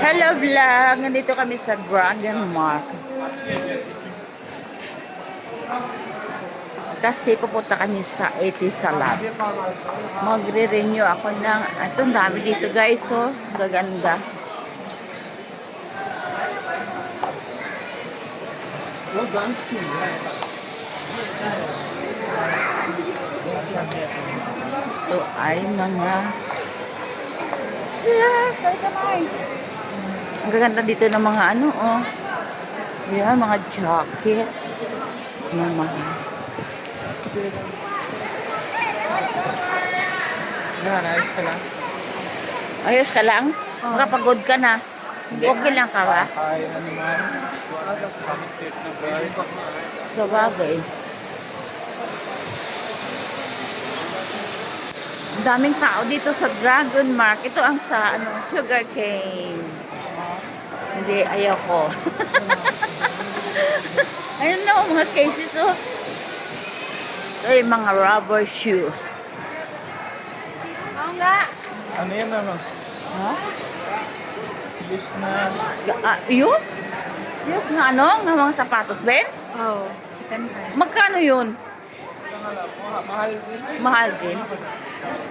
Hello vlog! Nandito kami sa Dragon Mark. Kasi pupunta kami sa 80 Salad. Magre-renew ako ng... Ito, ang dami dito guys. So, gaganda. So, ay mga... Yes! Ang gaganda dito ng mga ano, oh. Yan, mga jacket. Mga mahal. Ayos ka lang. Ayos ka lang? Makapagod ka na. Okay lang ka ba? Ay, ano naman. State na bar. Sa bagay. Ang daming tao dito sa Dragon Mark. Ito ang sa sugar cane. Hindi, ayoko. Ayun na, mga cases, oh. Ito yung mga rubber shoes. Oo nga. Ano yan, Amos? Ha? Yes na. Yus? Yus na ano? Ng mga sapatos, Ben? Oh, second hand. Magkano yun? Mahal din. Mahal din.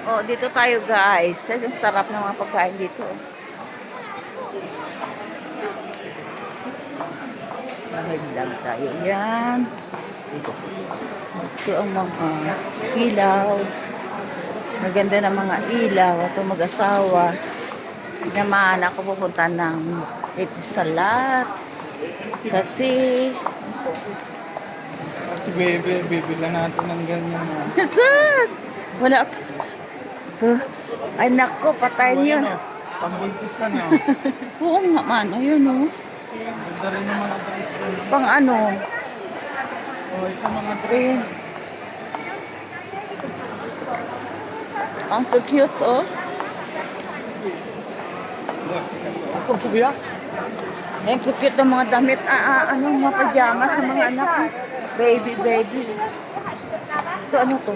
Oh, dito tayo guys. Ang sarap ng mga pagkain dito. Mahigdag tayo. Yan. Ito ang mga ilaw. Maganda ng mga ilaw. Ito mag-asawa. Naman ako pupunta ng 80 Salad. Kasi Si Bebe, bibila natin ng ganyan. Jesus! Wala pa. Ay nako, patayin yun. Pambuntis ka na. Oo nga man. Ayun o. Ganda rin yung mga dress. Pang ano. Oh, ito mga dress. Eh. Ang cute oh. Ako, subiya? Ang cute ng mga damit. Ano, mga pajamas sa mga anak. Baby. Ito ano to?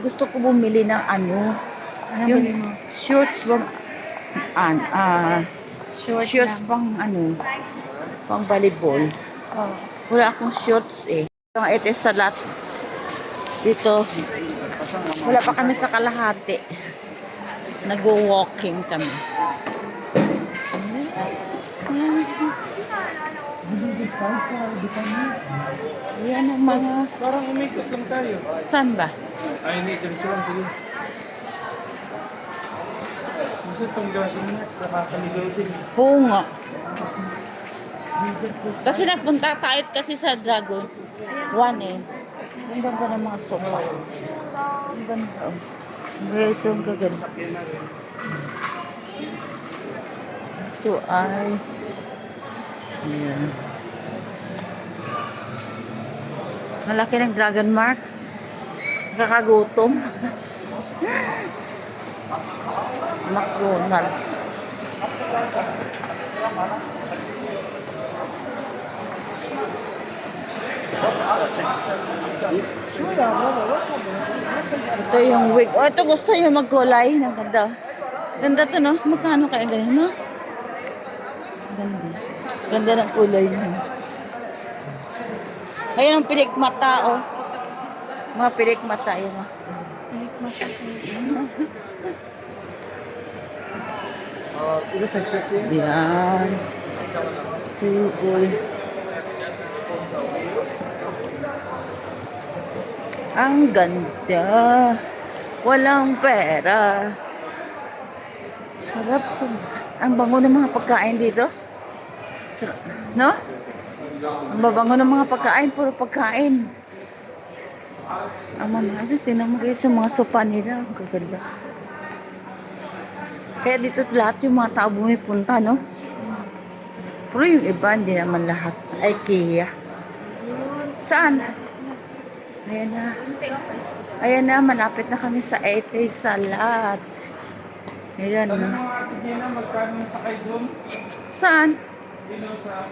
Gusto ko bumili ng ano. Yung shorts bang shorts pang ano, pang volleyball. Oh. Wala akong shorts eh. Ang itis sa lot dito. Wala pa kami sa kalahati. Nag-walking kami. Yan ang mga... Parang umikot lang tayo. Saan ba? Ay, hindi. Ganito lang. Sige. Gusto itong gasin niya. Nakakaligaw din. Oo nga. Kasi napunta tayo kasi sa Dragon. One eh. Ang ganda ng mga sofa. Ang ganda. Guys, ang gaganda. Ito ay... Ayan. Malaki ng Dragon Mark. Kakagutom. McDonald's. Ito yung wig. Oh, ito gusto nyo magkulay. Ang ganda. Ganda to, no? Magkano kaya ganyan, no? Ganda. Ganda ng kulay niya. Ayun ang pilik mata, oh. Mga pilik mata, yun, oh. Ito sa shirt yun. Yan. Tukoy. Ang ganda. Walang pera. Sarap to. Ang bango ng mga pagkain dito. Sarap. No? Ang babango ng mga pagkain. Puro pagkain. Ang mamahal. Tingnan mo guys sa mga sopa nila. Ang gaganda. Kaya dito lahat yung mga tao bumipunta, no? Pero yung iba, hindi naman lahat. IKEA. Saan? Ayan na. Ayan na, malapit na kami sa 80 Salad. Ayan na. Hindi na magkano sa kay doon. Saan? Dino sa